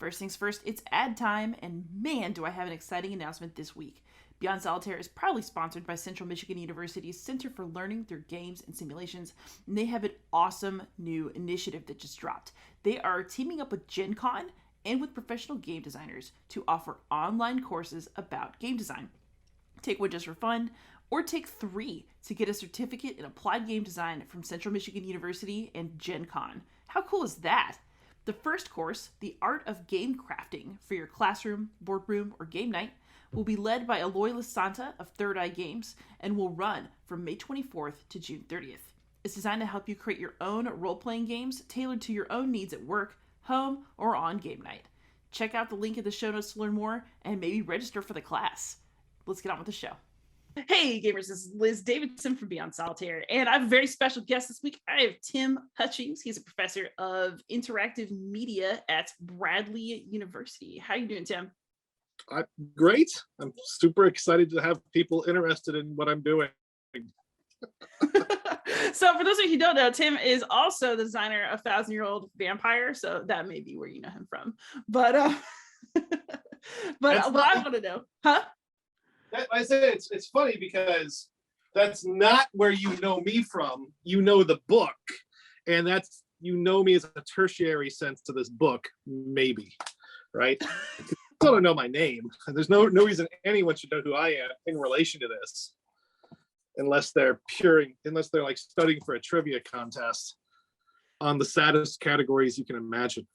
First things first, it's ad time, and man, do I have an exciting announcement this week. Beyond Solitaire is proudly sponsored by Central Michigan University's Center for Learning Through Games and Simulations, and they have an awesome new initiative that just dropped. They are teaming up with Gen Con and with professional game designers to offer online courses about game design. Take one just for fun, or take 3 to get a certificate in applied game design from Central Michigan University and Gen Con. How cool is that? The first course, The Art of Game Crafting for your classroom, boardroom, or game night, will be led by Aloy Lasanta of Third Eye Games and will run from May 24th to June 30th. It's designed to help you create your own role-playing games tailored to your own needs at work, home, or on game night. Check out the link in the show notes to learn more and maybe register for the class. Let's get on with the show. Hey gamers, this is Liz Davidson from Beyond Solitaire, and I have a very special guest this week. I have Tim Hutchings. He's a professor of interactive media at Bradley University. How are you doing, Tim? Great. I'm super excited to have people interested in what I'm doing. So for those of you who don't know, Tim is also the designer of 1,000-Year-Old Vampire, so that may be where you know him from. But what I want to know, huh? I say it's funny because that's not where you know me from. You know the book, and that's you know me as a tertiary sense to this book, maybe, right? You still don't know my name, and there's no reason anyone should know who I am in relation to this, unless they're like studying for a trivia contest on the saddest categories you can imagine.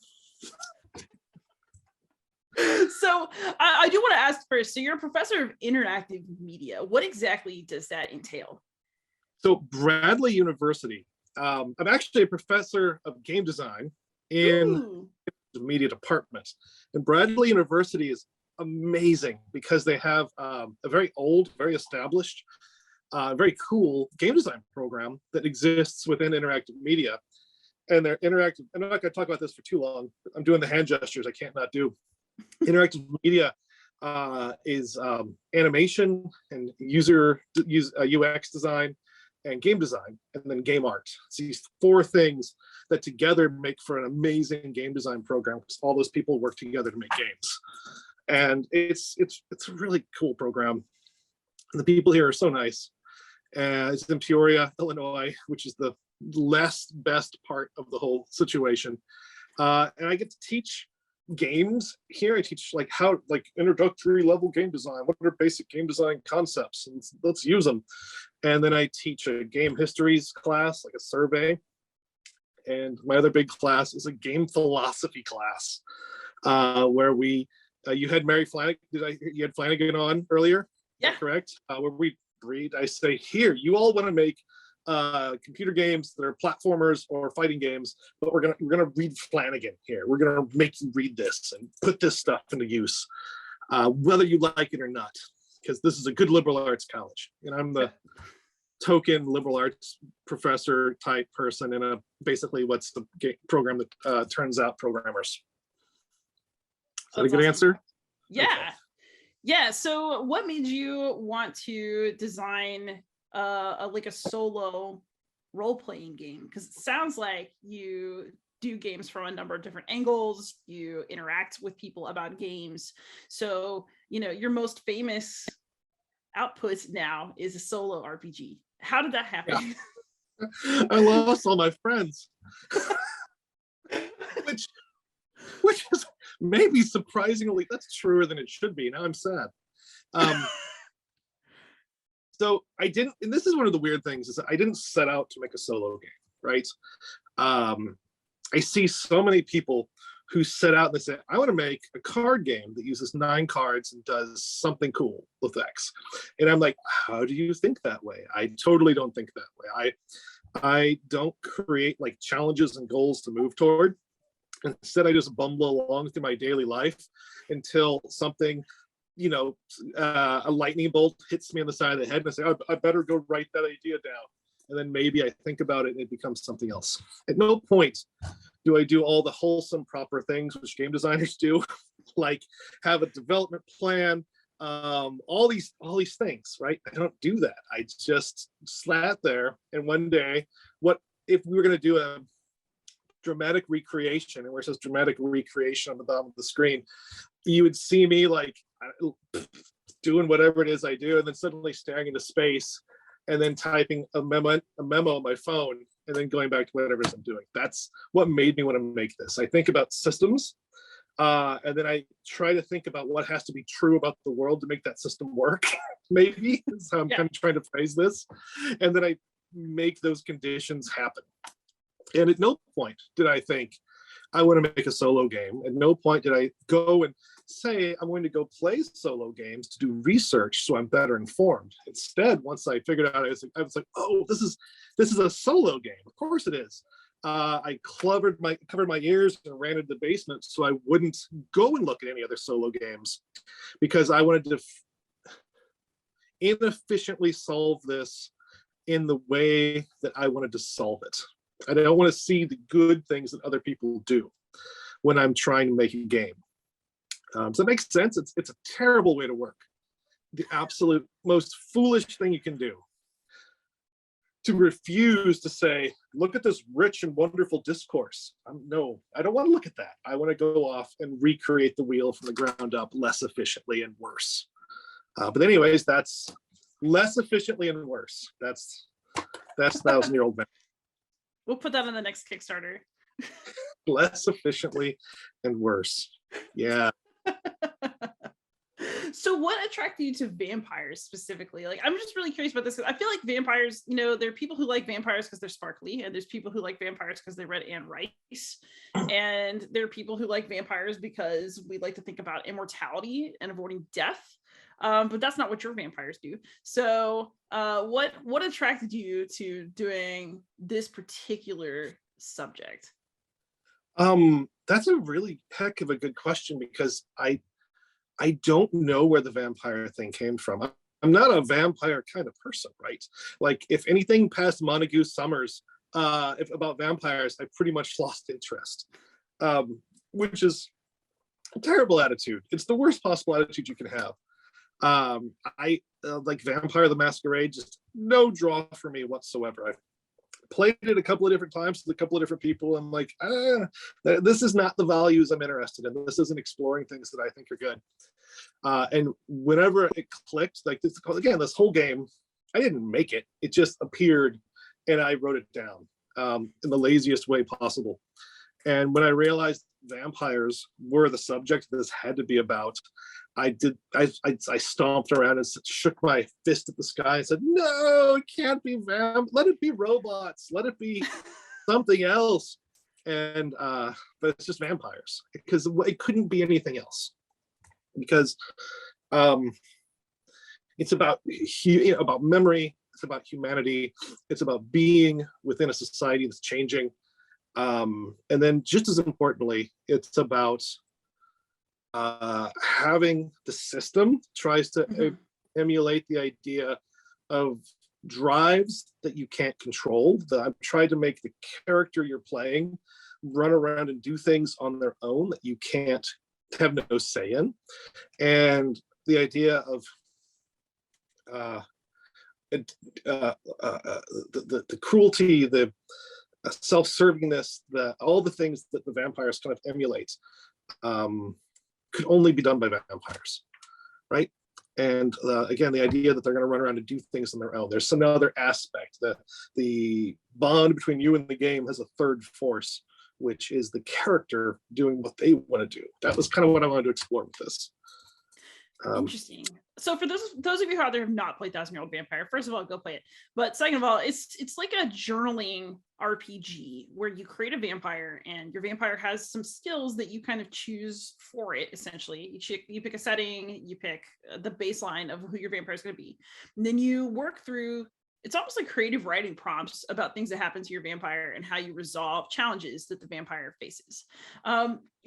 So I do want to ask first, so you're a professor of interactive media. What exactly does that entail? So Bradley University, I'm actually a professor of game design in the media department. And Bradley University is amazing because they have a very old, very established, very cool game design program that exists within interactive media. And they're interactive. I'm not going to talk about this for too long. I'm doing the hand gestures I can't not do. Interactive media is animation and UX design and game design, and then game art. It's these 4 things that together make for an amazing game design program because all those people work together to make games. And it's a really cool program. And the people here are so nice. It's in Peoria, Illinois, which is the best part of the whole situation. And I get to teach games here. I teach like introductory level game design. What are basic game design concepts? And let's use them. And then I teach a game histories class, like a survey. And my other big class is a game philosophy class, where you had Mary Flanagan. You had Flanagan on earlier? Yeah. Correct. Where we read. I say, here, you all want to make computer games that are platformers or fighting games, but we're gonna read Flanagan here. We're gonna make you read this and put this stuff into use, whether you like it or not, because this is a good liberal arts college, and I'm the token liberal arts professor type person in basically what's the program that turns out programmers. Is that a good answer? Yeah. Okay. Yeah. So what made you want to design like a solo role-playing game? Because it sounds like you do games from a number of different angles. You interact with people about games. So, your most famous output now is a solo RPG. How did that happen? Yeah. I lost all my friends. which is maybe surprisingly, that's truer than it should be. Now I'm sad. So I didn't, and this is one of the weird things, is that I didn't set out to make a solo game, right? I see so many people who set out and they say, I want to make a card game that uses 9 cards and does something cool with X. And I'm like, how do you think that way? I totally don't think that way. I don't create like challenges and goals to move toward. Instead, I just bumble along through my daily life until something, a lightning bolt hits me on the side of the head and I say, I better go write that idea down. And then maybe I think about it and it becomes something else. At no point do I do all the wholesome, proper things which game designers do, like have a development plan, all these things, right? I don't do that. I just sat there, and one day, what if we were going to do a dramatic recreation, and where it says dramatic recreation on the bottom of the screen, you would see me like doing whatever it is I do, and then suddenly staring into space, and then typing a memo on my phone, and then going back to whatever it is I'm doing. That's what made me want to make this. I think about systems, and then I try to think about what has to be true about the world to make that system work. Maybe is how I'm kind of trying to phrase this, and then I make those conditions happen. And at no point did I think I want to make a solo game. At no point did I go and say I'm going to go play solo games to do research so I'm better informed. Instead, once I figured out, I was like, oh, this is a solo game. Of course it is. I covered my ears and ran into the basement so I wouldn't go and look at any other solo games, because I wanted to inefficiently solve this in the way that I wanted to solve it. I don't want to see the good things that other people do when I'm trying to make a game. So it makes sense. It's a terrible way to work. The absolute most foolish thing you can do, to refuse to say, look at this rich and wonderful discourse. No, I don't want to look at that. I want to go off and recreate the wheel from the ground up less efficiently and worse. But anyways, that's less efficiently and worse. That's 1,000-year-old man. We'll put that on the next Kickstarter. Less efficiently and worse. Yeah. So what attracted you to vampires specifically? Like, I'm just really curious about this, because I feel like vampires, there are people who like vampires because they're sparkly, and there's people who like vampires because they read Anne Rice, and there are people who like vampires because we like to think about immortality and avoiding death. But that's not what your vampires do. So what attracted you to doing this particular subject? That's a really heck of a good question, because I don't know where the vampire thing came from. I'm not a vampire kind of person, right? Like, if anything past Montague Summers, about vampires, I pretty much lost interest, which is a terrible attitude. It's the worst possible attitude you can have. I like Vampire the Masquerade, just no draw for me whatsoever. I've played it a couple of different times with a couple of different people. I'm like, this is not the values I'm interested in. This isn't exploring things that I think are good. And whenever it clicked, like this, again, this whole game, I didn't make it. It just appeared, and I wrote it down in the laziest way possible. And when I realized vampires were the subject this had to be about, I stomped around and shook my fist at the sky and said, no, it can't be let it be robots, let it be something else. And but it's just vampires, because it couldn't be anything else, because it's about memory, it's about humanity, it's about being within a society that's changing, and then just as importantly, it's about having the system tries to emulate the idea of drives that you can't control. I'm trying to make the character you're playing run around and do things on their own that you can't have no say in. And the idea of the cruelty, the self-servingness, all the things that the vampires kind of emulate, could only be done by vampires, right? And again, the idea that they're going to run around and do things on their own. There's some other aspect that the bond between you and the game has a third force, which is the character doing what they want to do. That was kind of what I wanted to explore with this. Interesting. So for those of you who out there have not played 1,000-Year-Old Vampire, first of all, go play it. But second of all, it's like a journaling RPG where you create a vampire, and your vampire has some skills that you kind of choose for it. Essentially, you pick a setting, you pick the baseline of who your vampire is going to be, and then you work through. It's almost like creative writing prompts about things that happen to your vampire and how you resolve challenges that the vampire faces.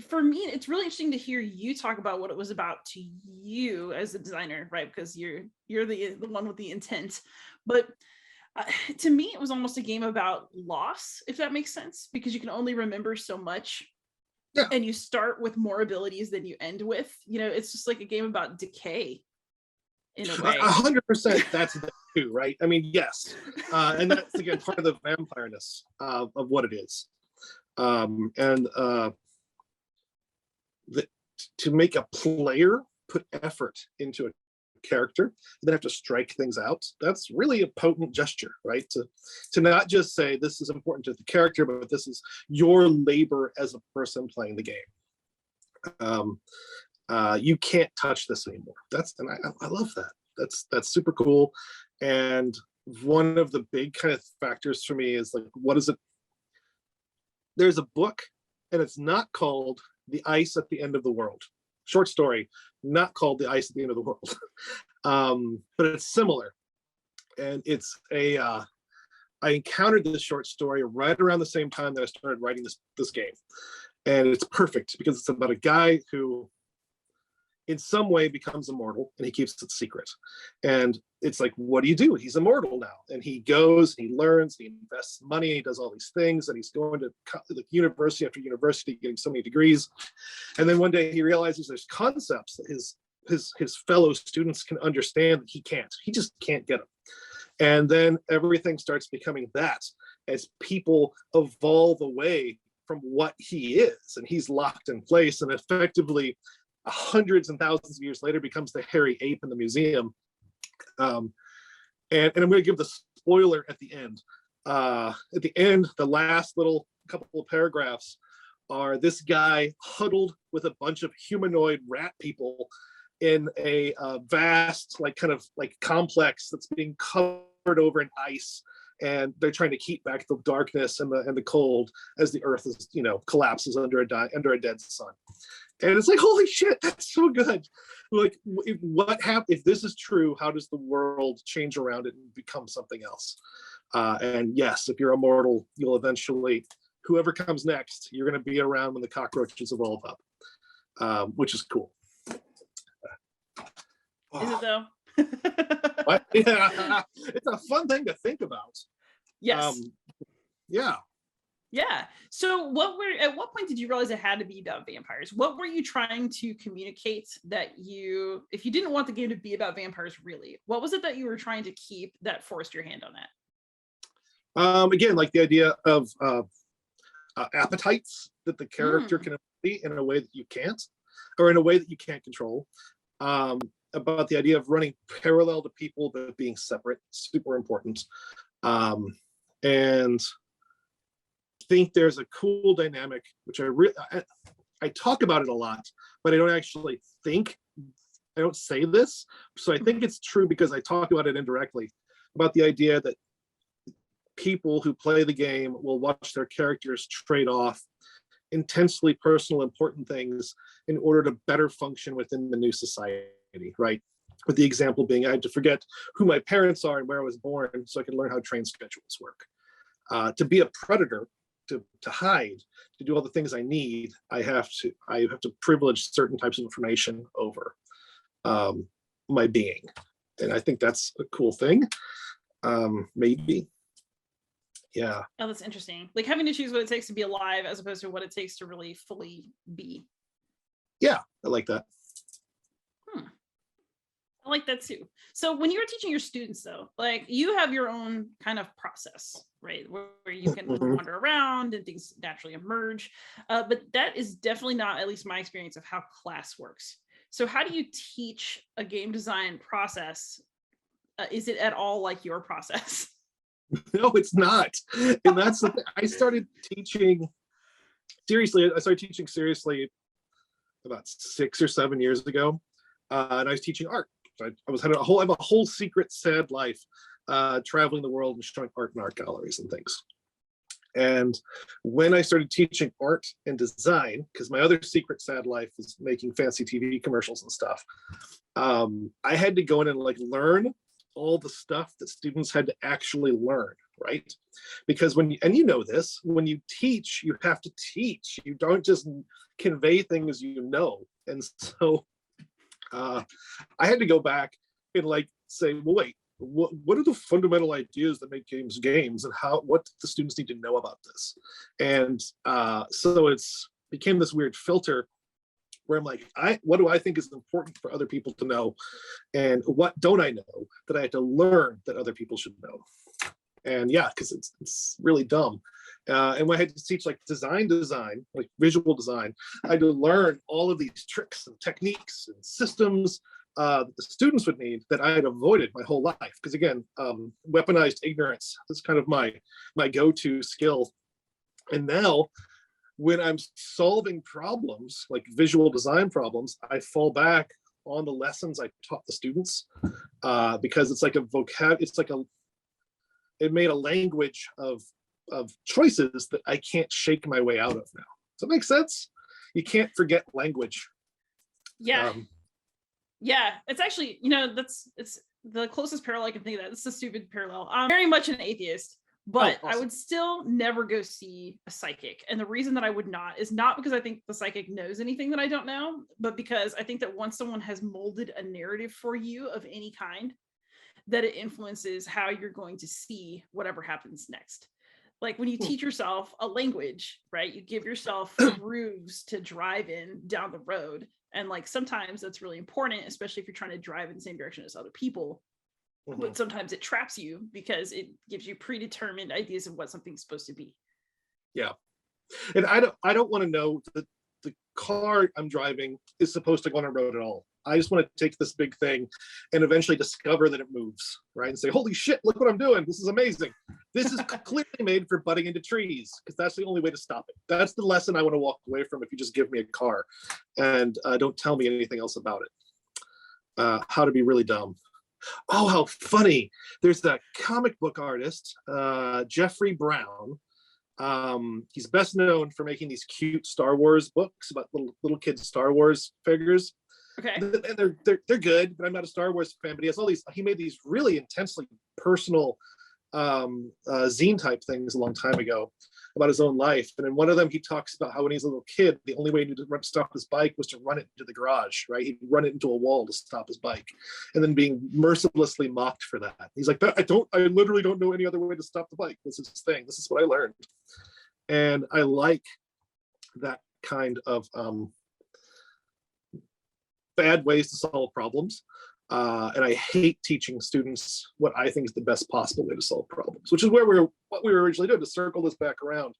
For me, it's really interesting to hear you talk about what it was about to you as a designer, right? Because you're the one with the intent. But to me, it was almost a game about loss, if that makes sense, because you can only remember so much. Yeah. And you start with more abilities than you end with. It's just like a game about decay. In a way. 100%, that's the too, right? I mean, yes. And that's, again, part of the vampireness of what it is. And to make a player put effort into a character and then have to strike things out, that's really a potent gesture, right? To not just say this is important to the character, but this is your labor as a person playing the game. You can't touch this anymore. And I love that. That's super cool. And one of the big kind of factors for me is like, what is it? There's a book, and it's not called The Ice at the End of the World. Short story, not called The Ice at the End of the World. But it's similar. And it's I encountered this short story right around the same time that I started writing this game. And it's perfect because it's about a guy who in some way becomes immortal, and he keeps it secret. And it's like, what do you do? He's immortal now. And he goes, and he learns, he invests money, he does all these things, and he's going to like university after university, getting so many degrees. And then one day he realizes there's concepts that his fellow students can understand that he can't. He just can't get them. And then everything starts becoming that as people evolve away from what he is, and he's locked in place, and effectively hundreds and thousands of years later becomes the hairy ape in the museum. And I'm going to give the spoiler at the end. At the end, the last little couple of paragraphs are this guy huddled with a bunch of humanoid rat people in a vast, like kind of like complex that's being covered over in ice. And they're trying to keep back the darkness and the cold as the earth is, collapses under a dead sun. And it's like, holy shit, that's so good. Like, what happens if this is true? How does the world change around it and become something else? And yes, if you're immortal, you'll eventually, whoever comes next, you're going to be around when the cockroaches evolve up, which is cool. Is it though? Yeah, it's a fun thing to think about. Yes. Yeah. Yeah. So at what point did you realize it had to be about vampires? What were you trying to communicate if you didn't want the game to be about vampires, really, what was it that you were trying to keep that forced your hand on that? Again, like the idea of appetites that the character can embody in a way that you can't, or in a way that you can't control. About the idea of running parallel to people but being separate, super important. And think there's a cool dynamic, which I talk about it a lot, but I don't actually I don't say this. So I think it's true because I talk about it indirectly, about the idea that people who play the game will watch their characters trade off intensely personal, important things in order to better function within the new society, right? With the example being, I had to forget who my parents are and where I was born so I could learn how train schedules work. To be a predator, to hide, to do all the things I need, I have to privilege certain types of information over my being. And I think that's a cool thing. Maybe. Yeah. Oh, that's interesting. Like having to choose what it takes to be alive as opposed to what it takes to really fully be. Yeah, I like that. I like that too. So when you were teaching your students though, like you have your own kind of process, right? Where you can wander around and things naturally emerge. But that is definitely not, at least my experience, of how class works. So how do you teach a game design process? Is it at all like your process? No, it's not. And that's the thing. I started teaching seriously about 6 or 7 years ago. And I was teaching art. I have a whole secret, sad life, traveling the world and showing art in art galleries and things. And when I started teaching art and design, because my other secret, sad life is making fancy TV commercials and stuff, I had to go in and like learn all the stuff that students had to actually learn, right? Because when you teach, you have to teach. You don't just convey things you know. And so I had to go back and like say, well, wait, what are the fundamental ideas that make games and what do the students need to know about this? And so it's became this weird filter where I'm like, what do I think is important for other people to know? And what don't I know that I had to learn that other people should know? And yeah, because it's really dumb And when I had to teach like design, like visual design, I had to learn all of these tricks and techniques and systems that the students would need that I had avoided my whole life. Because again, weaponized ignorance is kind of my go-to skill. And now when I'm solving problems, like visual design problems, I fall back on the lessons I taught the students, because it's like it made a language of choices that I can't shake my way out of now. Does that make sense? You can't forget language. Yeah. Yeah, it's actually, it's the closest parallel I can think of that. It's a stupid parallel. I'm very much an atheist, but awesome. I would still never go see a psychic. And the reason that I would not is not because I think the psychic knows anything that I don't know, but because I think that once someone has molded a narrative for you of any kind, that it influences how you're going to see whatever happens next. Like when you teach yourself a language, right? You give yourself grooves to drive in down the road. And like sometimes that's really important, especially if you're trying to drive in the same direction as other people. Mm-hmm. But sometimes it traps you because it gives you predetermined ideas of what something's supposed to be. Yeah. And I don't want to know that the car I'm driving is supposed to go on a road at all. I just want to take this big thing and eventually discover that it moves, right? And say, holy shit, look what I'm doing. This is amazing. This is clearly made for butting into trees, because that's the only way to stop it. That's the lesson I want to walk away from if you just give me a car and don't tell me anything else about it. How to be really dumb. Oh, how funny. There's that comic book artist, Jeffrey Brown. He's best known for making these cute Star Wars books about little kids Star Wars figures. Okay. And they're good, but I'm not a Star Wars fan. But he made these really intensely personal zine type things a long time ago about his own life. And in one of them, he talks about how when he's a little kid, the only way he knew to stop his bike was to run it into the garage, right? He'd run it into a wall to stop his bike, and then being mercilessly mocked for that. He's like, I literally don't know any other way to stop the bike. This is his thing. This is what I learned. And I like that kind of bad ways to solve problems. And I hate teaching students what I think is the best possible way to solve problems, which is what we were originally doing, to circle this back around.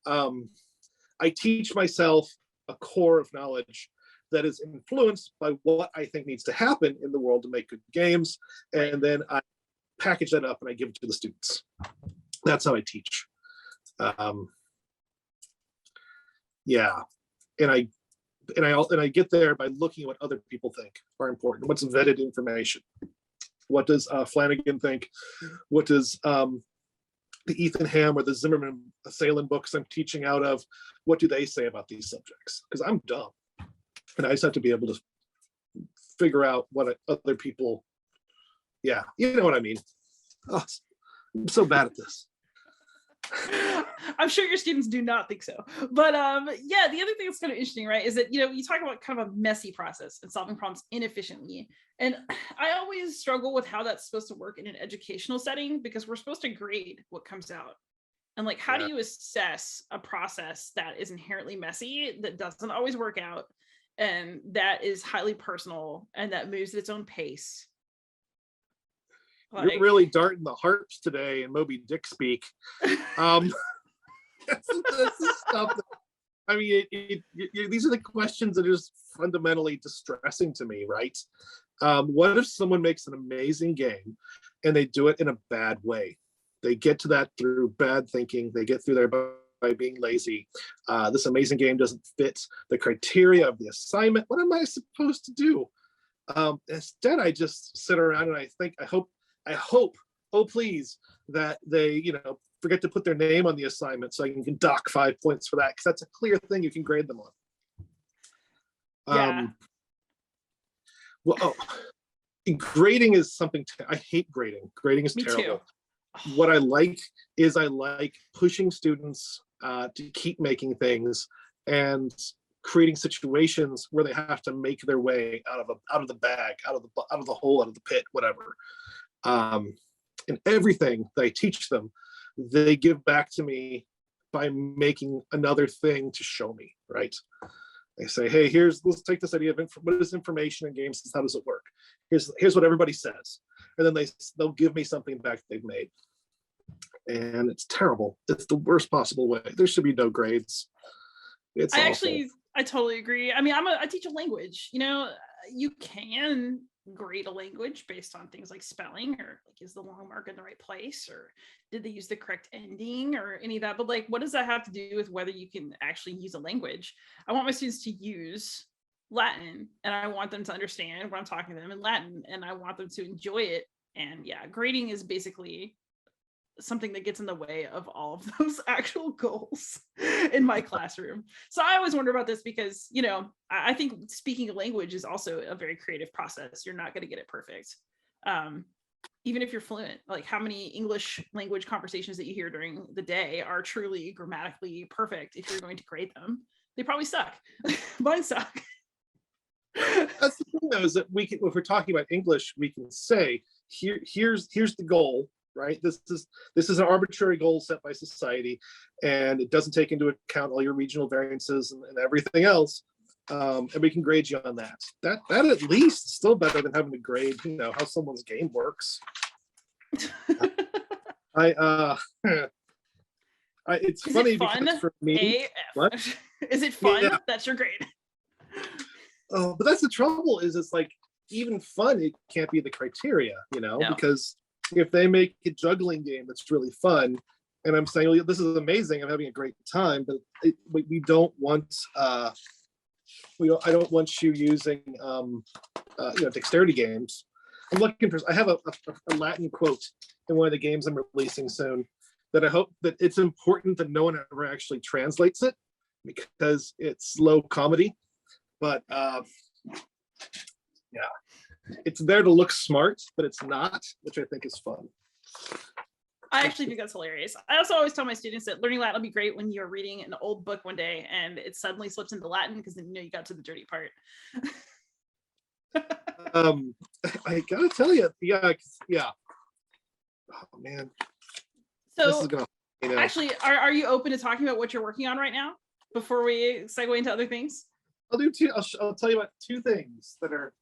I teach myself a core of knowledge that is influenced by what I think needs to happen in the world to make good games. And then I package that up and I give it to the students. That's how I teach. Yeah. And I get there by looking at what other people think are important. What's vetted information? What does Flanagan think? What does the Ethan Ham or the Zimmerman Salem books I'm teaching out of, what do they say about these subjects? Because I'm dumb. And I just have to be able to figure out what other people, yeah, you know what I mean. Oh, I'm so bad at this. I'm sure your students do not think so. But yeah, the other thing that's kind of interesting, right, is that, you talk about kind of a messy process and solving problems inefficiently. And I always struggle with how that's supposed to work in an educational setting, because we're supposed to grade what comes out. And like, how do you assess a process that is inherently messy, that doesn't always work out, and that is highly personal, and that moves at its own pace? You're really darting the harps today in Moby Dick speak. That's the stuff that, I mean, these are the questions that are just fundamentally distressing to me, right? What if someone makes an amazing game and they do it in a bad way? They get to that through bad thinking. They get through there by being lazy. This amazing game doesn't fit the criteria of the assignment. What am I supposed to do? Instead, I just sit around and I hope, oh please, that they, forget to put their name on the assignment so I can dock 5 points for that, because that's a clear thing you can grade them on. Grading is something, I hate grading. Grading is terrible. Too. What I like is pushing students to keep making things and creating situations where they have to make their way out of the bag, out of the hole, out of the pit, whatever. And everything that I teach them, they give back to me by making another thing to show me, right? They say, hey, let's take this idea of what is information in games, how does it work? Here's what everybody says. And then they'll give me something back they've made. and it's terrible. It's the worst possible way. There should be no grades. It's awful. I totally agree. I mean, I teach a language. You know, you can grade a language based on things like spelling, or like, is the long mark in the right place, or did they use the correct ending, or any of that. But like, what does that have to do with whether you can actually use a language? I want my students to use Latin, and I want them to understand when I'm talking to them in Latin, and I want them to enjoy it. And yeah, grading is basically something that gets in the way of all of those actual goals in my classroom. So I always wonder about this because, you know, I think speaking a language is also a very creative process. You're not going to get it perfect. Even if you're fluent, like how many English language conversations that you hear during the day are truly grammatically perfect? If you're going to grade them, they probably suck. Mine suck. That's the thing, though, is that we can, if we're talking about English, we can say, here's the goal, right? This is an arbitrary goal set by society, and it doesn't take into account all your regional variances and everything else. And we can grade you on that. That at least is still better than having to grade, you know, how someone's game works. It's is funny it fun? Because for me, what? Is it fun? Yeah. That's your grade. Oh, but that's the trouble. Is it's like even fun, it can't be the criteria, you know, No. Because if they make a juggling game that's really fun, and I'm saying, well, this is amazing, I'm having a great time, but we don't want, I don't want you using, you know, dexterity games. I'm looking for, I have a Latin quote in one of the games I'm releasing soon that I hope that it's important that no one ever actually translates it because it's low comedy, but yeah. It's there to look smart, but it's not, which I think is fun. I actually think that's hilarious. I also always tell my students that learning Latin will be great when you're reading an old book one day and it suddenly slips into Latin because then you know you got to the dirty part. I gotta tell you, yeah. Oh man. So this is gonna, you know. Actually, are you open to talking about what you're working on right now before we segue into other things? I'll tell you about two things that are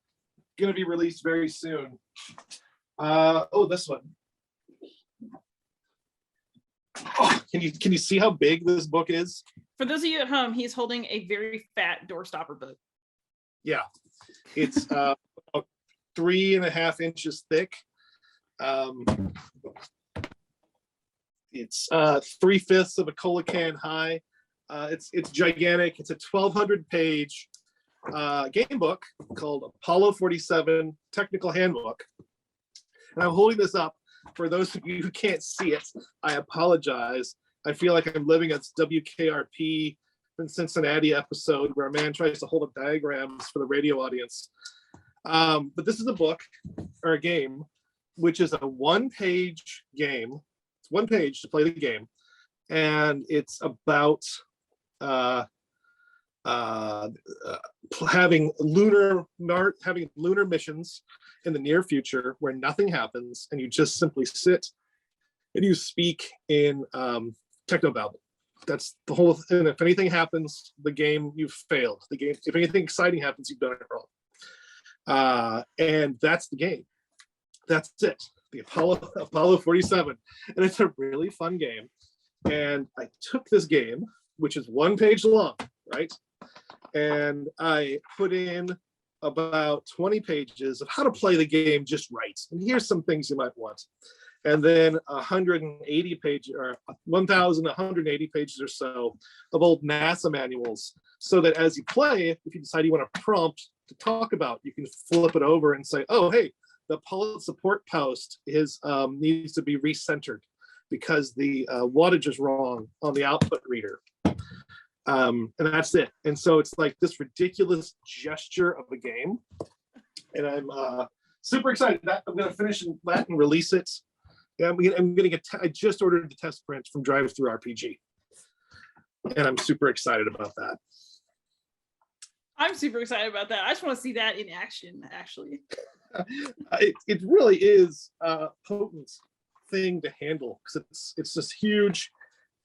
going to be released very soon. This one. Oh, can you see how big this book is? For those of you at home, he's holding a very fat doorstopper book. Yeah, it's about 3.5 inches thick. It's 3/5 of a cola can high. It's gigantic. It's a 1,200 page game book called Apollo 47 Technical Handbook. And I'm holding this up for those of you who can't see it. I apologize. I feel like I'm living at WKRP in Cincinnati episode where a man tries to hold up diagrams for the radio audience. But this is a book or a game, which is a 1-page game. It's 1 page to play the game. And it's about having lunar missions in the near future where nothing happens and you just simply sit and you speak in technobabble. That's the whole thing. If anything happens, the game, you've failed. The game, if anything exciting happens, you've done it wrong. And that's the game. That's it. The Apollo 47. And it's a really fun game. And I took this game, which is 1 page long, right? And I put in about 20 pages of how to play the game just right. And here's some things you might want. And then 180 pages or 1,180 pages or so of old NASA manuals, so that as you play, if you decide you want a prompt to talk about, you can flip it over and say, oh, hey, the Apollo support post needs to be recentered because the wattage is wrong on the output reader. And that's it. And so it's like this ridiculous gesture of a game. And I'm super excited that I'm going to finish that and release it. And I'm getting I just ordered the test print from Drive Through RPG. And I'm super excited about that. I'm super excited about that. I just want to see that in action, actually. It really is a potent thing to handle because it's just huge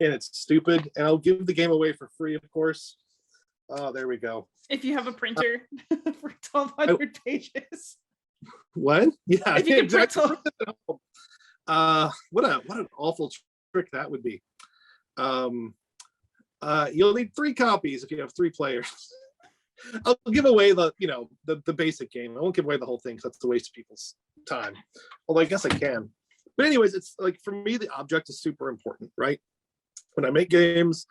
and it's stupid. And I'll give the game away for free, of course. Oh, there we go. If you have a printer for 1,200 pages. What? Yeah. If you can print what an awful trick that would be. You'll need 3 copies if you have 3 players. I'll give away the basic game. I won't give away the whole thing because that's a waste of people's time. Although I guess I can. But anyways, it's like, for me, the object is super important, right? When I make games,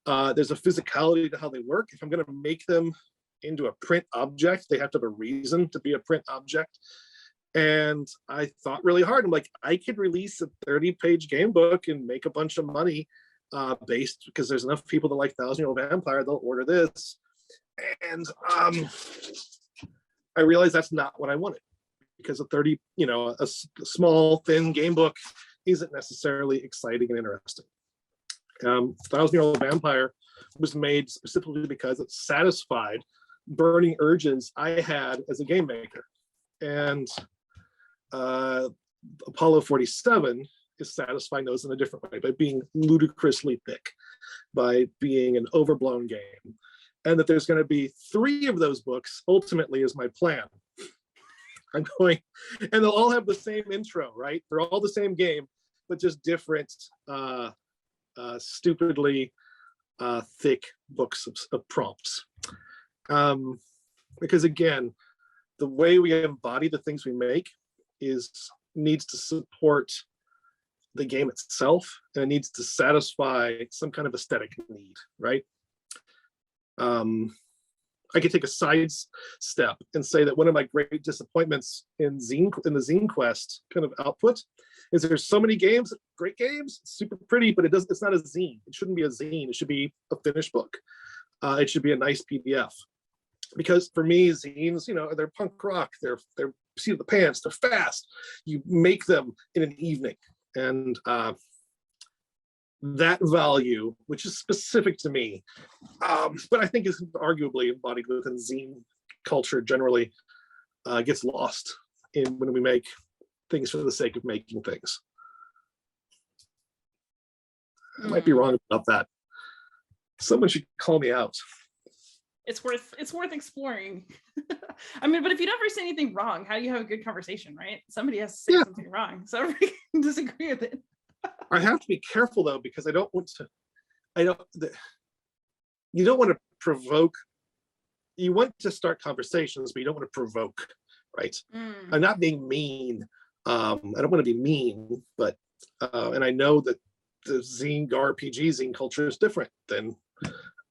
there's a physicality to how they work. If I'm going to make them into a print object, they have to have a reason to be a print object. And I thought really hard. I'm like, I could release a 30-page game book and make a bunch of money based, because there's enough people that like Thousand Year Old Vampire, they'll order this. And I realized that's not what I wanted, because a small, thin game book isn't necessarily exciting and interesting. Thousand Year Old Vampire was made specifically because it satisfied burning urges I had as a game maker. And Apollo 47 is satisfying those in a different way, by being ludicrously thick, by being an overblown game. And that there's going to be 3 of those books ultimately is my plan. And they'll all have the same intro, right? They're all the same game, but just different, stupidly thick books of prompts. Because again, the way we embody the things we make needs to support the game itself, and it needs to satisfy some kind of aesthetic need, right? I could take a side step and say that one of my great disappointments in the Zine Quest kind of output is there's so many games, great games, super pretty, but it's not a zine. It shouldn't be a zine. It should be a finished book. It should be a nice PDF. Because for me, zines, they're punk rock, they're seat of the pants, they're fast. You make them in an evening. And that value, which is specific to me, but I think is arguably embodied within zine culture generally, gets lost when we make things for the sake of making things. I might be wrong about that. Someone should call me out. It's worth exploring. I mean, but if you never say anything wrong, how do you have a good conversation, right? Somebody has to say something wrong, so everybody can disagree with it. I have to be careful though, because you don't want to provoke. You want to start conversations, but you don't want to provoke, right? I'm not being mean. I don't want to be mean, but and I know that the zine RPG zine culture is different than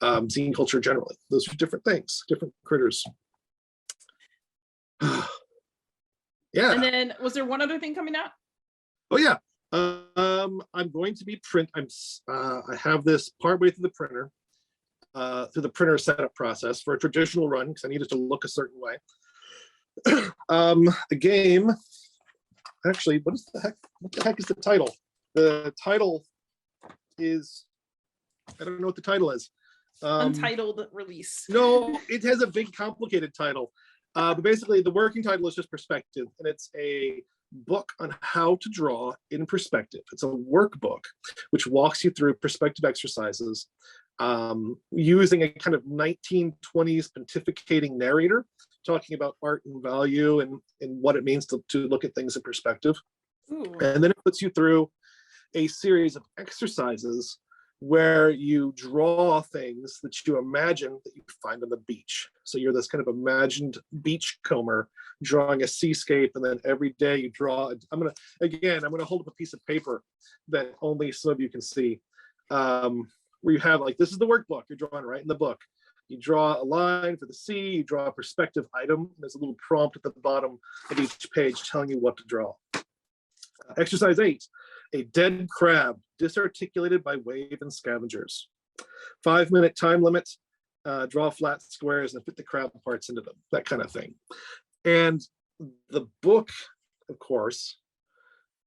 zine culture generally. Those are different things, different critters. Yeah. And then was there one other thing coming out? Oh yeah. I'm going to be I have this partway through the printer setup process for a traditional run, because I need it to look a certain way. A game, actually, what the heck is the title? The title is, I don't know what the title is. Untitled release. No, it has a big complicated title. But basically the working title is just Perspective, and it's a book on how to draw in perspective. It's a workbook which walks you through perspective exercises, using a kind of 1920s pontificating narrator talking about art and value and what it means to look at things in perspective. Ooh. And then it puts you through a series of exercises where you draw things that you imagine that you find on the beach. So you're this kind of imagined beachcomber drawing a seascape, and then every day you draw. I'm gonna hold up a piece of paper that only some of you can see, where you have, like, this is the workbook, you're drawing right in the book. You draw a line for the sea, you draw a perspective item, there's a little prompt at the bottom of each page telling you what to draw. Exercise 8, a dead crab disarticulated by wave and scavengers. 5-minute time limit, draw flat squares and fit the crab parts into them, that kind of thing. And the book, of course,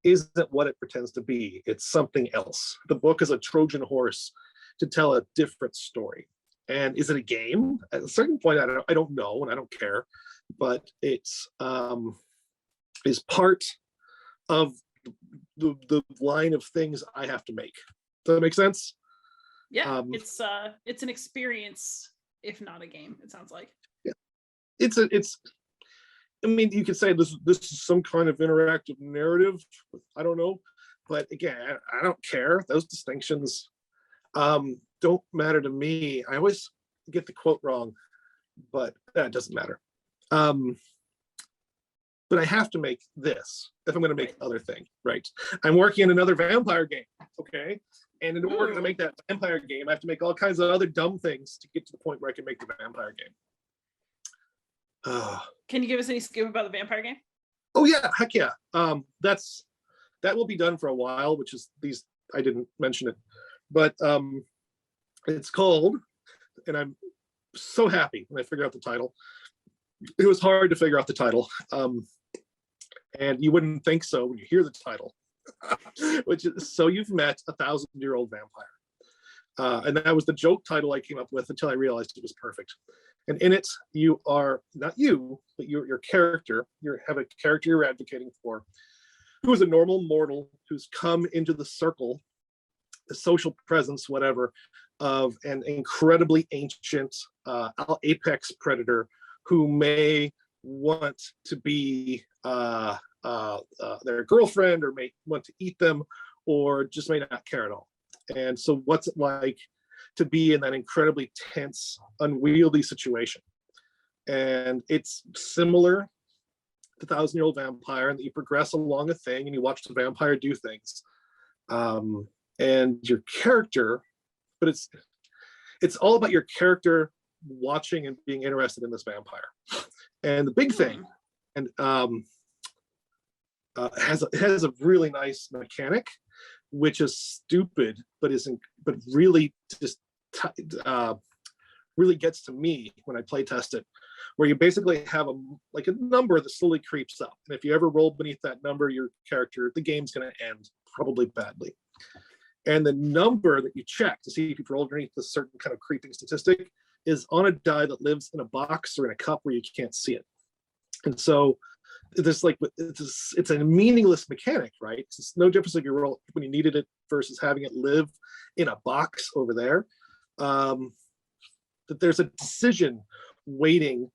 isn't what it pretends to be. It's something else. The book is a Trojan horse to tell a different story. And is it a game? At a certain point, I don't know, and I don't care, but it's is part of the line of things I have to make. Does that make sense? Yeah, it's an experience, if not a game, it sounds like. Yeah, I mean, you could say this is some kind of interactive narrative. I don't know. But again, I don't care. Those distinctions don't matter to me. I always get the quote wrong, but that doesn't matter. But I have to make this if I'm going to make other things, right? I'm working on another vampire game, okay? And in order to make that vampire game, I have to make all kinds of other dumb things to get to the point where I can make the vampire game. Can you give us any scoop about the vampire game? Oh yeah, heck yeah. That will be done for a while, which is I didn't mention it, but it's called, and I'm so happy when I figured out the title. It was hard to figure out the title. And you wouldn't think so when you hear the title, which is So You've Met a 1,000-Year-Old Vampire. And that was the joke title I came up with until I realized it was perfect. And in it, you are not you, but your character. You have a character you're advocating for, who is a normal mortal who's come into the circle, the social presence, whatever, of an incredibly ancient apex predator who may want to be their girlfriend, or may want to eat them, or just may not care at all. And so what's it like to be in that incredibly tense, unwieldy situation? And it's similar to 1,000-Year-Old Vampire, and that you progress along a thing and you watch the vampire do things. And your character, but it's all about your character watching and being interested in this vampire. And the big thing, and has a really nice mechanic, which is stupid, but really just really gets to me when I play test it, where you basically have a number that slowly creeps up, and if you ever roll beneath that number, the game's going to end probably badly. And the number that you check to see if you've rolled underneath a certain kind of creeping statistic is on a die that lives in a box or in a cup where you can't see it. And so it's a meaningless mechanic, right? It's no difference if you roll when you needed it versus having it live in a box over there. That there's a decision waiting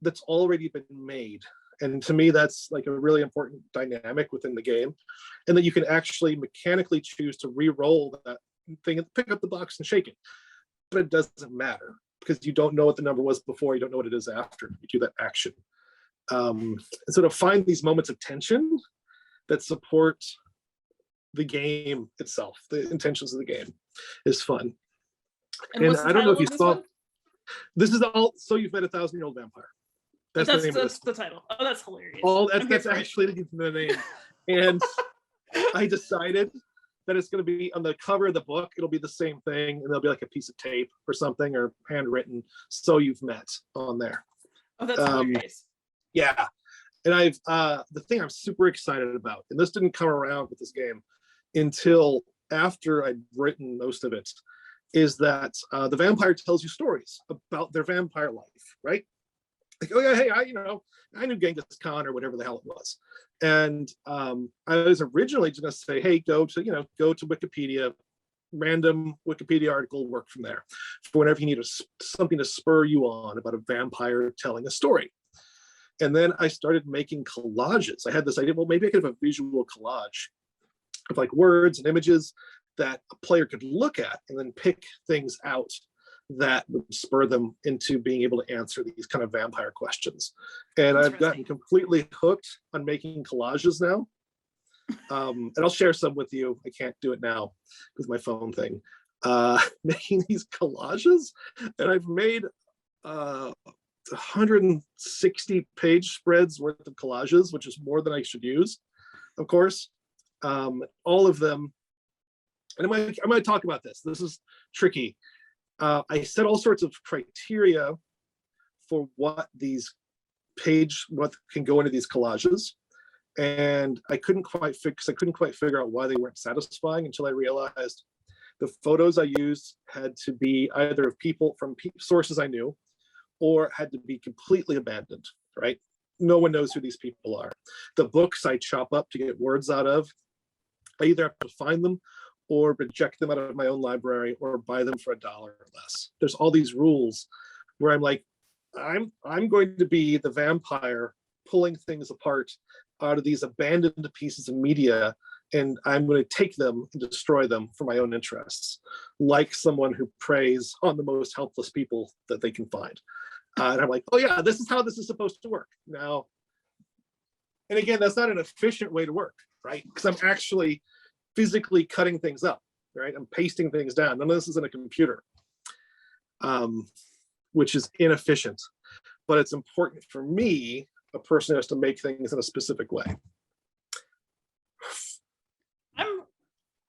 that's already been made. And to me, that's like a really important dynamic within the game. And that you can actually mechanically choose to re-roll that thing and pick up the box and shake it. But it doesn't matter, because you don't know what the number was before, you don't know what it is after you do that action. And so to find these moments of tension that support the game itself, the intentions of the game, is fun. And I don't know if you saw, this is all So You've Met a 1,000-Year-Old Vampire. That's the name of this. The title. Oh, that's hilarious. That's actually the name. And I decided that it's going to be on the cover of the book, it'll be the same thing, and there'll be like a piece of tape or something, or handwritten So You've Met on there. Oh, that's hilarious. Yeah. And the thing I'm super excited about, and this didn't come around with this game until after I'd written most of it, is that the vampire tells you stories about their vampire life, right? Like, oh yeah, hey, I knew Genghis Khan or whatever the hell it was. And I was originally just gonna say, hey, go to Wikipedia, random Wikipedia article, work from there for whenever you need something to spur you on about a vampire telling a story. And then I started making collages. I had this idea, well, maybe I could have a visual collage of like words and images that a player could look at and then pick things out that would spur them into being able to answer these kind of vampire questions. And I've gotten completely hooked on making collages now. And I'll share some with you. I can't do it now with my phone thing. Making these collages, and I've made 160 page spreads worth of collages, which is more than I should use, of course. All of them, and I'm going to talk about this. This is tricky. I set all sorts of criteria for what can go into these collages, and I couldn't quite figure out why they weren't satisfying until I realized the photos I used had to be either of people from sources I knew, or had to be completely abandoned, right? No one knows who these people are. The books I chop up to get words out of, I either have to find them or reject them out of my own library or buy them for $1 or less. There's all these rules where I'm like, I'm going to be the vampire pulling things apart out of these abandoned pieces of media and I'm going to take them and destroy them for my own interests, like someone who preys on the most helpless people that they can find. And I'm like, oh yeah, this is how this is supposed to work. Now, and again, that's not an efficient way to work, right? Because I'm actually physically cutting things up, right? I'm pasting things down. None of this is in a computer, which is inefficient. But it's important for me, a person who has to make things in a specific way.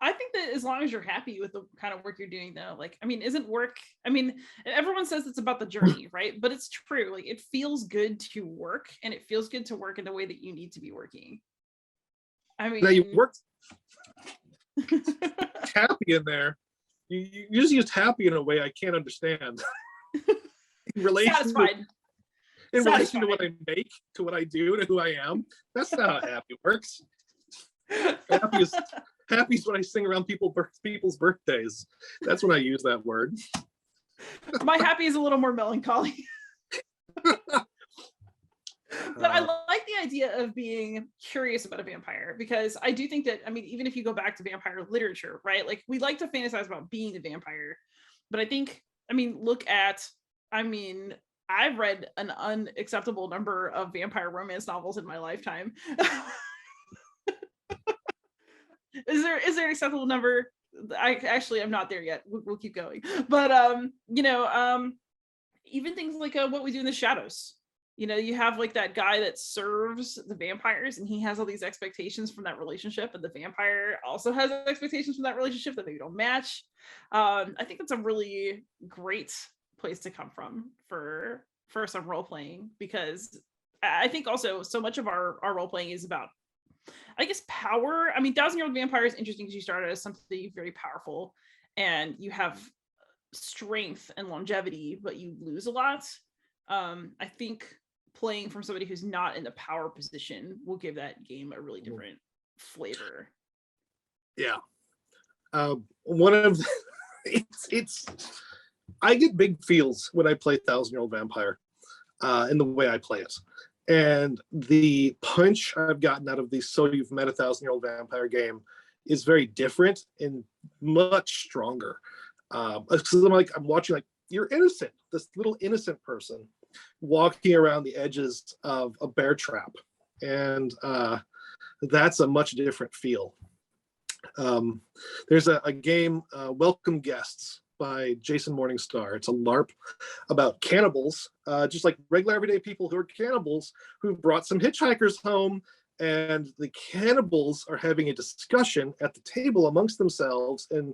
I think that as long as you're happy with the kind of work you're doing, though, like, I mean, isn't work, I mean, everyone says it's about the journey, right? But it's true. Like, it feels good to work, and it feels good to work in the way that you need to be working. I mean, now you worked happy in there. You just used happy in a way I can't understand. In relation satisfied. In relation to what I make, to what I do, to who I am. That's not how happy works. Happy is when I sing around people's birthdays. That's when I use that word. My happy is a little more melancholy. But I like the idea of being curious about a vampire, because I do think that, I mean, even if you go back to vampire literature, right? Like, we like to fantasize about being a vampire, but I think, I mean, I've read an unacceptable number of vampire romance novels in my lifetime. Is there an acceptable number? I'm not there yet. We'll keep going. But even things like What We Do in the Shadows. You have like that guy that serves the vampires, and he has all these expectations from that relationship, and the vampire also has expectations from that relationship that maybe don't match. I think that's a really great place to come from for some role playing, because I think also so much of our role playing is about, I guess, power. I mean, 1,000-Year-Old Vampire is interesting because you started as something very powerful, and you have strength and longevity, but you lose a lot. I think playing from somebody who's not in the power position will give that game a really different flavor. Yeah. One of it's I get big feels when I play 1,000-Year-Old Vampire, in the way I play it. And the punch I've gotten out of the So You've Met a 1,000-Year-Old Vampire game is very different and much stronger. Because I'm watching, like, you're innocent, this little innocent person walking around the edges of a bear trap. And that's a much different feel. There's a game, Welcome Guests, by Jason Morningstar. It's a LARP about cannibals, just like regular everyday people who are cannibals who brought some hitchhikers home, and the cannibals are having a discussion at the table amongst themselves in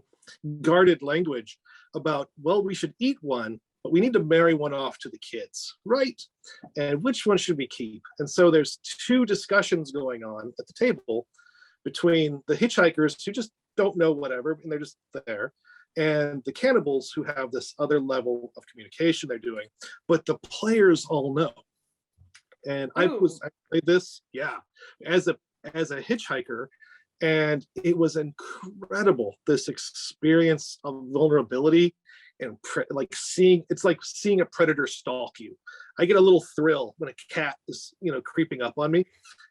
guarded language about, well, we should eat one, but we need to marry one off to the kids, right? And which one should we keep? And so there's two discussions going on at the table between the hitchhikers who just don't know whatever, and they're just there, and the cannibals who have this other level of communication they're doing, but the players all know. And I played this, as a hitchhiker, and it was incredible, this experience of vulnerability and it's like seeing a predator stalk you. I get a little thrill when a cat is creeping up on me,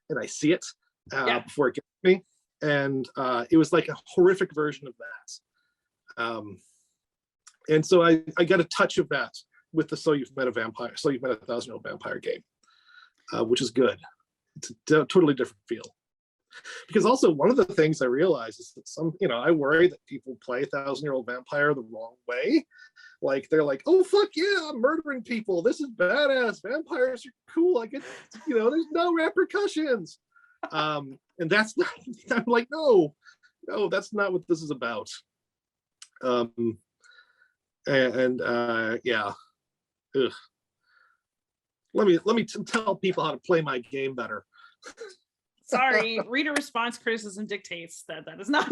and I see it before it gets me, and it was like a horrific version of that. And so I got a touch of that with the So You've Met a 1,000-Year-Old Vampire game, which is good. It's a totally different feel. Because also one of the things I realize is that I worry that people play 1,000-Year-Old Vampire the wrong way. Like, they're like, oh, fuck yeah, I'm murdering people. This is badass. Vampires are cool. I get, there's no repercussions. And that's not, I'm like, no, that's not what this is about. Yeah. Ugh. Let me tell people how to play my game better. Sorry, reader response criticism dictates that is not.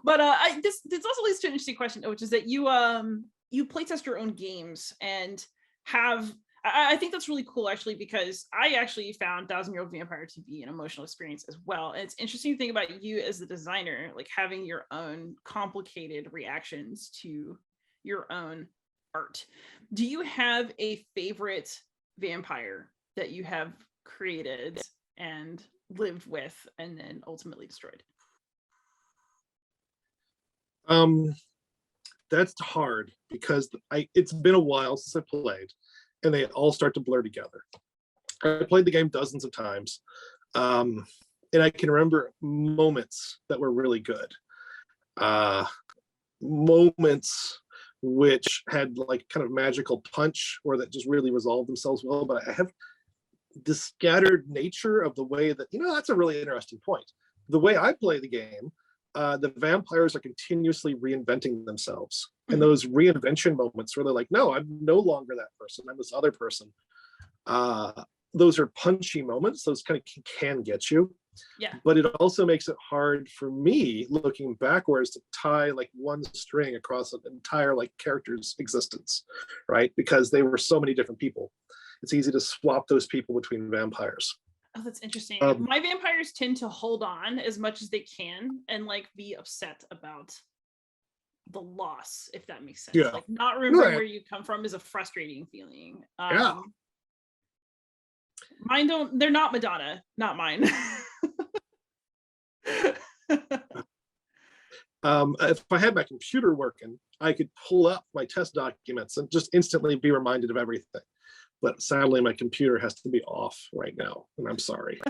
But this also leads to an interesting question, which is that you playtest your own games and have. I think that's really cool, actually, because I actually found 1,000-Year-Old Vampire to be an emotional experience as well. And it's interesting to think about you as the designer, like having your own complicated reactions to your own art. Do you have a favorite vampire that you have created, and lived with and then ultimately destroyed? That's hard because it's been a while since I played, and they all start to blur together. I played the game dozens of times, and I can remember moments that were really good, moments which had like kind of magical punch or that just really resolved themselves well. But I have the scattered nature of the way that, that's a really interesting point. The way I play the game, the vampires are continuously reinventing themselves. And those reinvention moments where they're like, no, I'm no longer that person, I'm this other person. Those are punchy moments. Those kind of can get you. Yeah. But it also makes it hard for me looking backwards to tie like one string across an entire like character's existence, right? Because they were so many different people. It's easy to swap those people between vampires. Oh, that's interesting. My vampires tend to hold on as much as they can and like be upset about the loss, if that makes sense. Yeah. Like not remembering where you come from is a frustrating feeling. Yeah. Mine don't, they're not Madonna, not mine. If I had my computer working, I could pull up my test documents and just instantly be reminded of everything. But sadly, my computer has to be off right now, and I'm sorry.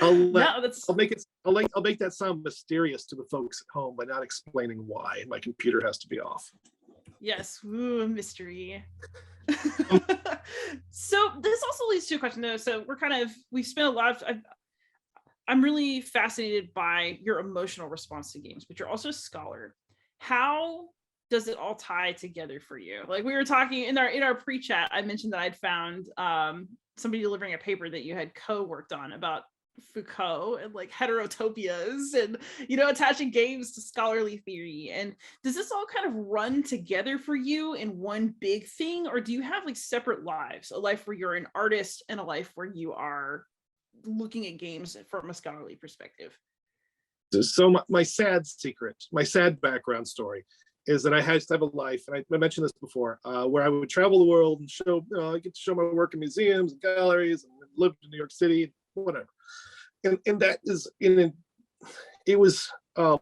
I'll make that sound mysterious to the folks at home by not explaining why my computer has to be off. Yes, ooh, mystery. So this also leads to a question though. So we've spent a lot of, I'm really fascinated by your emotional response to games, but you're also a scholar. How does it all tie together for you? Like we were talking in our pre-chat, I mentioned that I'd found somebody delivering a paper that you had co-worked on about Foucault and like heterotopias and attaching games to scholarly theory. And does this all kind of run together for you in one big thing, or do you have like separate lives, a life where you're an artist and a life where you are looking at games from a scholarly perspective? So my sad secret, my sad background story is that I had to have a life, and I mentioned this before, where I would travel the world and show, I get to show my work in museums and galleries, and lived in New York City, whatever. And that is it was a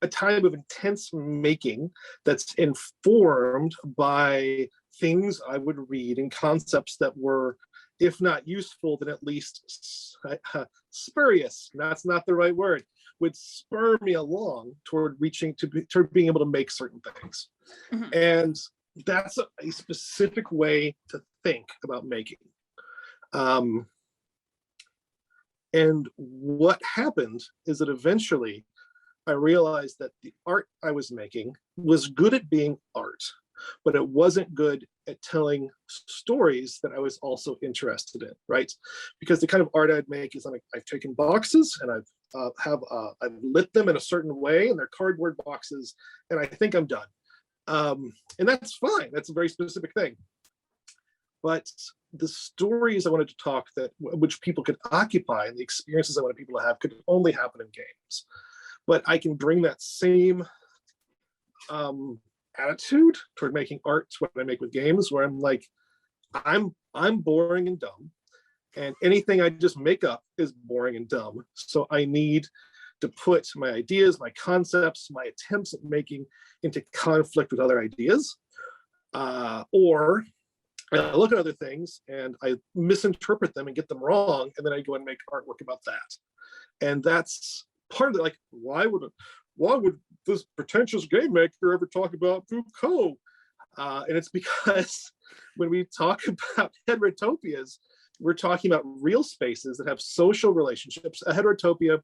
time of intense making that's informed by things I would read and concepts that were, if not useful, then at least spurious. That's not the right word. Would spur me along toward toward being able to make certain things. Mm-hmm. And that's a specific way to think about making. And what happened is that eventually I realized that the art I was making was good at being art, but it wasn't good at telling stories that I was also interested in, right? Because the kind of art I'd make is I've taken boxes and I've lit them in a certain way, and they're cardboard boxes, and I think I'm done. And that's fine. That's a very specific thing. But the stories I wanted to talk which people could occupy and the experiences I wanted people to have could only happen in games. But I can bring that same attitude toward making art to what I make with games, where I'm like, I'm boring and dumb, and anything I just make up is boring and dumb. So I need to put my ideas, my concepts, my attempts at making into conflict with other ideas, or I look at other things and I misinterpret them and get them wrong, and then I go and make artwork about that. And that's part of it. Like, why would this pretentious game maker ever talk about Foucault? And it's because when we talk about heterotopias, we're talking about real spaces that have social relationships. A heterotopia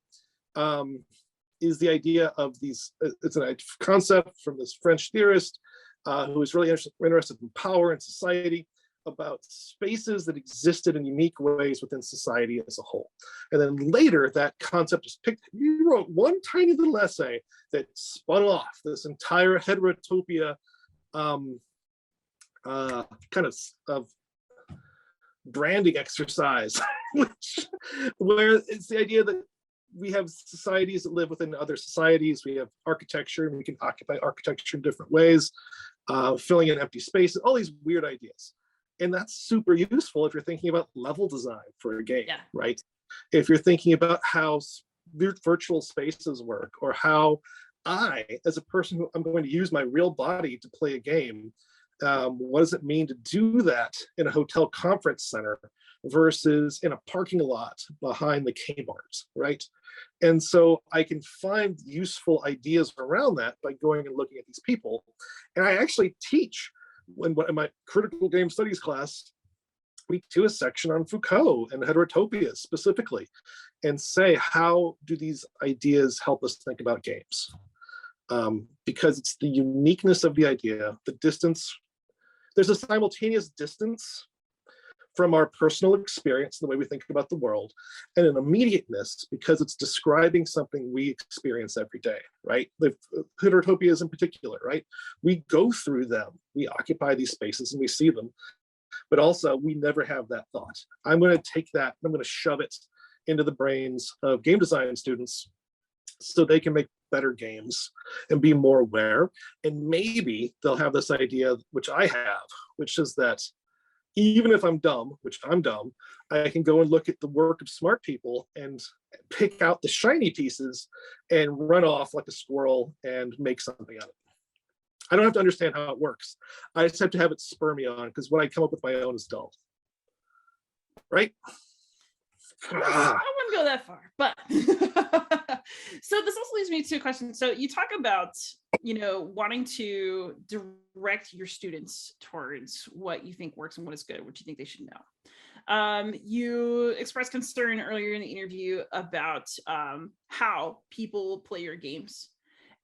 is the idea of these, it's a concept from this French theorist who was really interested in power and society, about spaces that existed in unique ways within society as a whole. And then later, that concept is picked. You wrote one tiny little essay that spun off this entire heterotopia kind of branding exercise, where it's the idea that we have societies that live within other societies. We have architecture, and we can occupy architecture in different ways, filling in empty spaces, all these weird ideas. And that's super useful if you're thinking about level design for a game, right? if you're thinking about how virtual spaces work, or how I, as a person who I'm going to use my real body to play a game, what does it mean to do that in a hotel conference center versus in a parking lot behind the Kmart, right? And so I can find useful ideas around that by going and looking at these people. And I actually teach in my critical game studies class, we do a section on Foucault and heterotopia specifically, and say, how do these ideas help us think about games? Because it's the uniqueness of the idea, the distance. There's a simultaneous distance from our personal experience, the way we think about the world, and an immediateness because it's describing something we experience every day, right? The heterotopias in particular, right? We go through them, we occupy these spaces and we see them, but also we never have that thought. I'm going to take that, I'm going to shove it into the brains of game design students so they can make better games and be more aware. And maybe they'll have this idea, which I have, which is that even if I'm dumb, which I'm dumb, I can go and look at the work of smart people and pick out the shiny pieces and run off like a squirrel and make something out of it. I don't have to understand how it works. I just have to have it spur me on, because what I come up with my own is dull. Right? I wouldn't go that far, but so this also leads me to a question. So you talk about, wanting to direct your students towards what you think works and what is good, what you think they should know. You expressed concern earlier in the interview about how people play your games.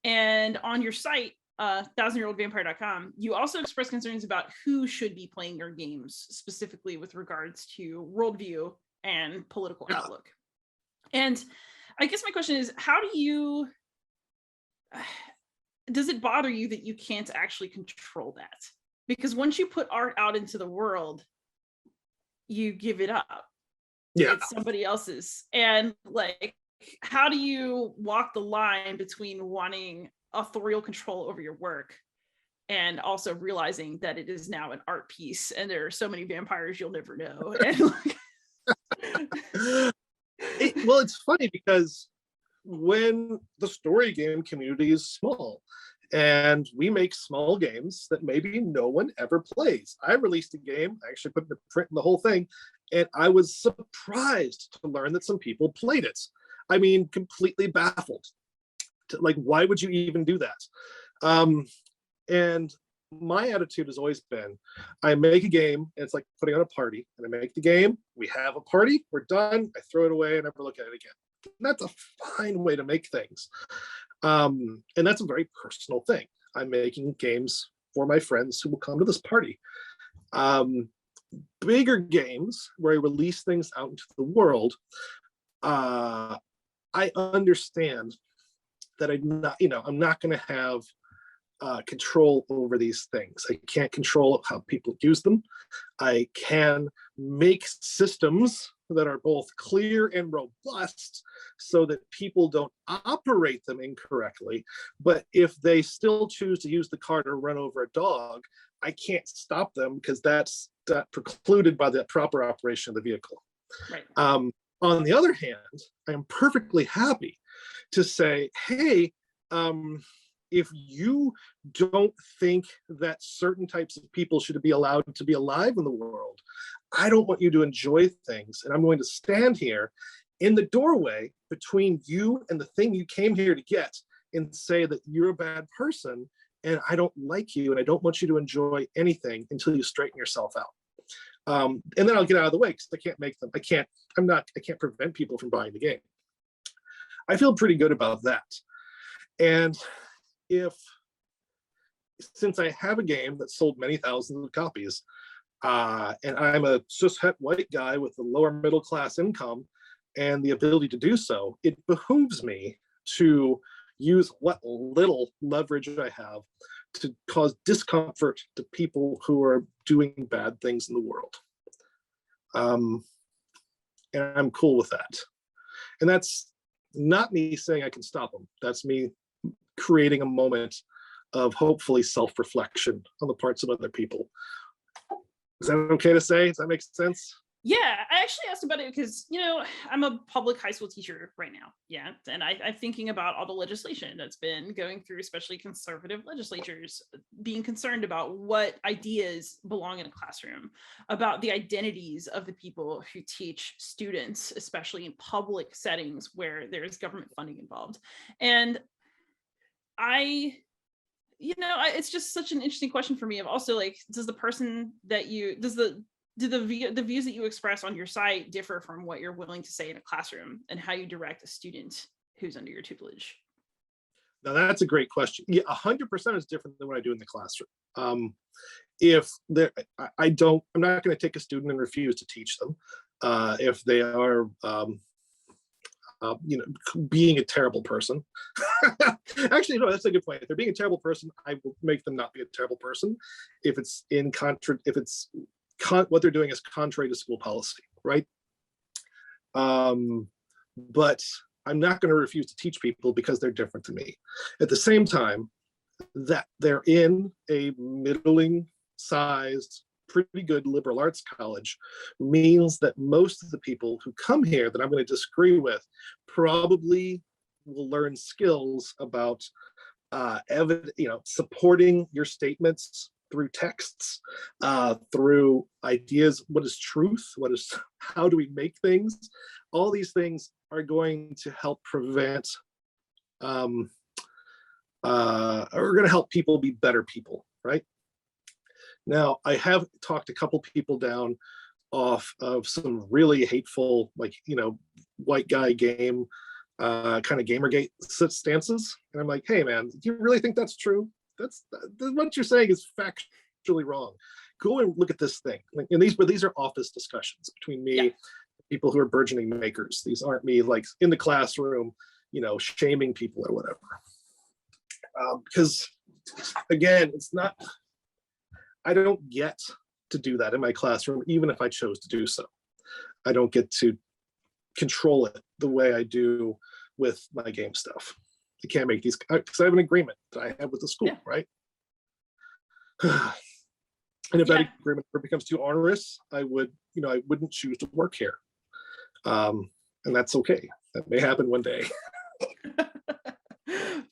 And on your site, 1000yearoldvampire.com, you also express concerns about who should be playing your games, specifically with regards to worldview and political outlook. And I guess my question is, how do you, does it bother you that you can't actually control that? Because once you put art out into the world, you give it up. Yeah. It's somebody else's. And like, how do you walk the line between wanting authorial control over your work and also realizing that it is now an art piece and there are so many vampires you'll never know? And like, well, it's funny because when the story game community is small and we make small games that maybe no one ever plays. I released a game, I actually put the print in the whole thing, and I was surprised to learn that some people played it. I mean, completely baffled. Like, why would you even do that? And my attitude has always been, I make a game, and it's like putting on a party, and I make the game, we have a party, we're done, I throw it away, and never look at it again. And that's a fine way to make things. And that's a very personal thing. I'm making games for my friends who will come to this party. Bigger games where I release things out into the world, I understand that I'm not going to have control over these things. I can't control how people use them. I can make systems that are both clear and robust so that people don't operate them incorrectly. But if they still choose to use the car to run over a dog, I can't stop them because that's precluded by the proper operation of the vehicle. right. On the other hand, I am perfectly happy to say, hey, if you don't think that certain types of people should be allowed to be alive in the world, I don't want you to enjoy things. And I'm going to stand here in the doorway between you and the thing you came here to get and say that you're a bad person and I don't like you and I don't want you to enjoy anything until you straighten yourself out. And then I'll get out of the way because I can't make them. I can't prevent people from buying the game. I feel pretty good about that. And since I have a game that sold many thousands of copies, and I'm a cishet white guy with a lower middle class income and the ability to do so, it behooves me to use what little leverage I have to cause discomfort to people who are doing bad things in the world. And I'm cool with that. And that's not me saying I can stop them. That's me creating a moment of hopefully self-reflection on the parts of other people. Is that okay to say? Does that make sense? Yeah, I actually asked about it because, I'm a public high school teacher right now. Yeah. And I'm thinking about all the legislation that's been going through, especially conservative legislatures, being concerned about what ideas belong in a classroom, about the identities of the people who teach students, especially in public settings where there's government funding involved. And I it's just such an interesting question for me of also like, does the person that you does the views that you express on your site differ from what you're willing to say in a classroom and how you direct a student who's under your tutelage? Now that's a great question. Yeah, 100% is different than what I do in the classroom. If there, I'm not going to take a student and refuse to teach them. If they are, being a terrible person. Actually, no, that's a good point. If they're being a terrible person, I will make them not be a terrible person. If it's what they're doing is contrary to school policy, right? But I'm not going to refuse to teach people because they're different than me. At the same time, that they're in a middling sized, pretty good liberal arts college means that most of the people who come here that I'm going to disagree with probably will learn skills about supporting your statements through texts, through ideas. What is truth? How do we make things? All these things are going to help prevent, are going to help people be better people, right? Now, I have talked a couple people down off of some really hateful, white guy game, kind of Gamergate stances. And I'm like, hey, man, do you really think that's true? That's what you're saying is factually wrong. Go and look at this thing. And these are office discussions between me, and people who are burgeoning makers. These aren't me like in the classroom, shaming people or whatever. Because again, I don't get to do that in my classroom, even if I chose to do so. I don't get to control it the way I do with my game stuff. I can't make these, because I have an agreement that I have with the school, right? And if that agreement becomes too onerous, I wouldn't choose to work here. And that's okay. That may happen one day.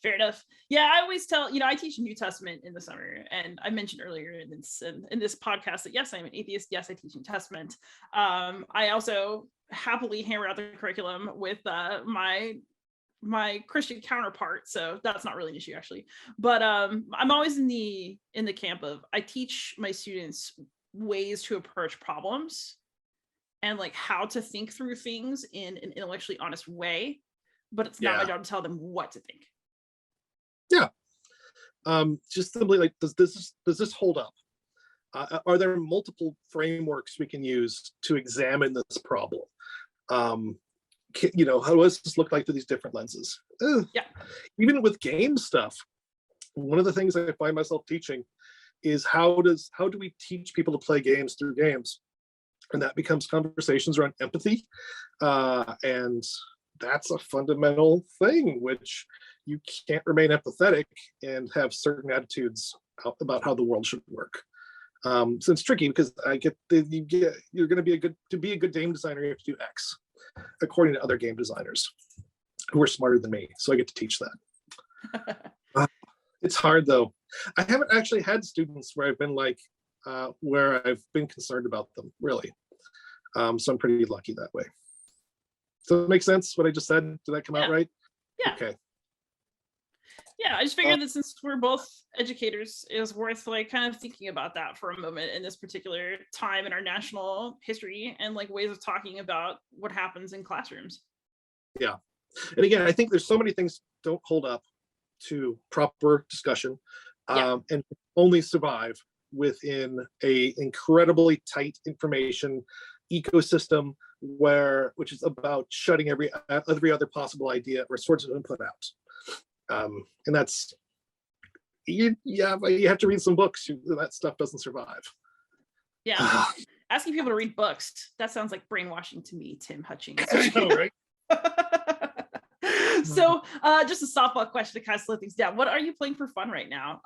Fair enough. Yeah, I always tell, I teach New Testament in the summer, and I mentioned earlier in this podcast that yes, I'm an atheist. Yes, I teach New Testament. I also happily hammer out the curriculum with my Christian counterpart, so that's not really an issue actually. But I'm always in the camp of I teach my students ways to approach problems and like how to think through things in an intellectually honest way, but it's not my job to tell them what to think. Yeah. Just simply like, does this hold up? Are there multiple frameworks we can use to examine this problem? How does this look like through these different lenses? Even with game stuff, one of the things I find myself teaching is how do we teach people to play games through games? And that becomes conversations around empathy. And that's a fundamental thing, which you can't remain empathetic and have certain attitudes about how the world should work. So it's tricky because you're going to be a good game designer, you have to do X, according to other game designers who are smarter than me. So I get to teach that. It's hard though. I haven't actually had students where I've been like, where I've been concerned about them, really. So I'm pretty lucky that way. Does that make sense what I just said? Did that come out right? Yeah. Okay. Yeah, I just figured that since we're both educators, it was worth like kind of thinking about that for a moment in this particular time in our national history and like ways of talking about what happens in classrooms. Yeah. And again, I think there's so many things don't hold up to proper discussion and only survive within a incredibly tight information ecosystem which is about shutting every other possible idea or source of input out. And that's, but you have to read some books. That stuff doesn't survive. Yeah. Asking people to read books, that sounds like brainwashing to me, Tim Hutchings. I know, right? So just a softball question to kind of slow things down. What are you playing for fun right now?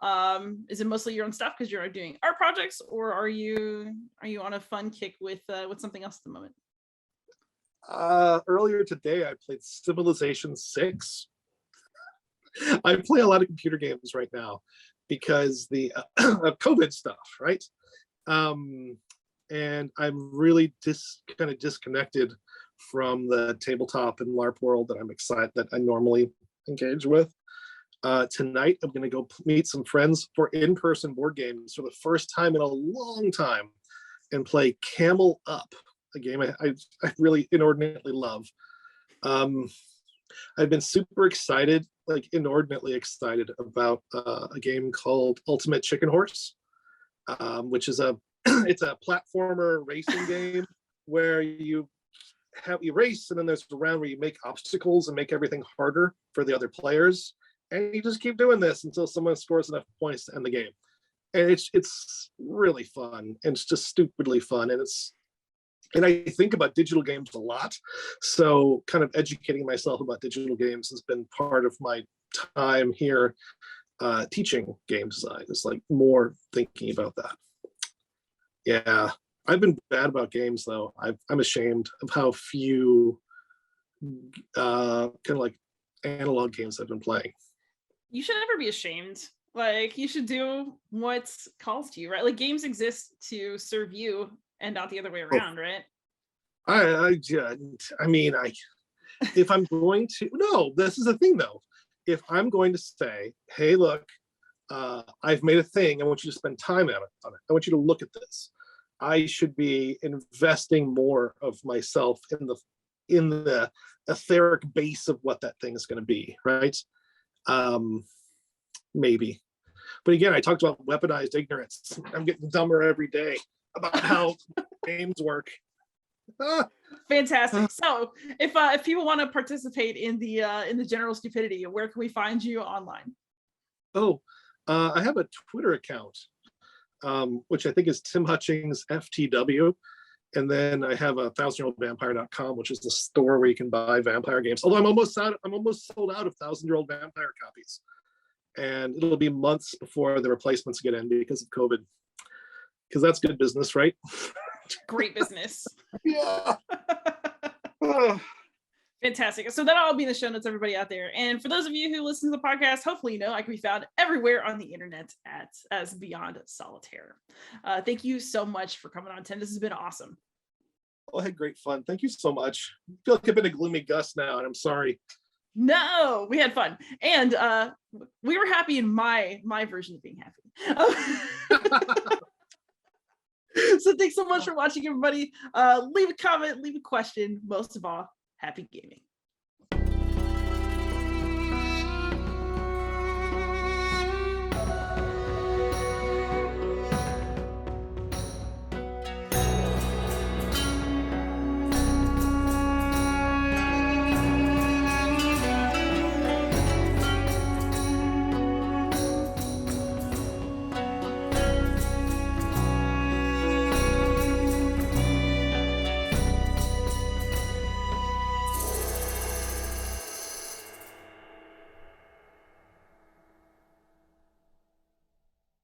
Is it mostly your own stuff because you're doing art projects, or are you on a fun kick with something else at the moment? Earlier today, I played Civilization 6. I play a lot of computer games right now because the COVID stuff, right? And I'm really kind of disconnected from the tabletop and LARP world that I'm excited that I normally engage with. Tonight, I'm going to go meet some friends for in-person board games for the first time in a long time and play Camel Up, a game I really inordinately love. I've been super excited, like inordinately excited about a game called Ultimate Chicken Horse, which is it's a platformer racing game where you race, and then there's a round where you make obstacles and make everything harder for the other players, and you just keep doing this until someone scores enough points to end the game. And it's really fun, and it's just stupidly fun, and I think about digital games a lot, so kind of educating myself about digital games has been part of my time here teaching game design. It's like more thinking about that. Yeah, I've been bad about games though. I'm ashamed of how few kind of like analog games I've been playing. You should never be ashamed. Like, you should do what calls to you, right? Like, games exist to serve you and not the other way around, right? I mean, if I'm going to, no, this is the thing though. If I'm going to say, hey, look, I've made a thing, I want you to spend time on it. I want you to look at this. I should be investing more of myself in the etheric base of what that thing is going to be, right? Maybe. But again, I talked about weaponized ignorance. I'm getting dumber every day about how games work. Fantastic. So if people want to participate in the general stupidity, where can we find you online? I have a Twitter account, which I think is Tim Hutchings FTW. And then I have a thousandyearoldvampire.com, which is the store where you can buy vampire games. Although I'm almost sold out of 1,000-Year-Old Vampire copies. And it'll be months before the replacements get in because of COVID. Because that's good business, right? Great business. Yeah. Fantastic. So that'll all be in the show notes, everybody out there. And for those of you who listen to the podcast, hopefully you know I can be found everywhere on the internet as Beyond Solitaire. Thank you so much for coming on, Tim. This has been awesome. Oh, I had great fun. Thank you so much. I feel like I've been a gloomy Gus now, and I'm sorry. No, we had fun. And we were happy in my version of being happy. So thanks so much for watching, everybody. Leave a comment, leave a question. Most of all, happy gaming.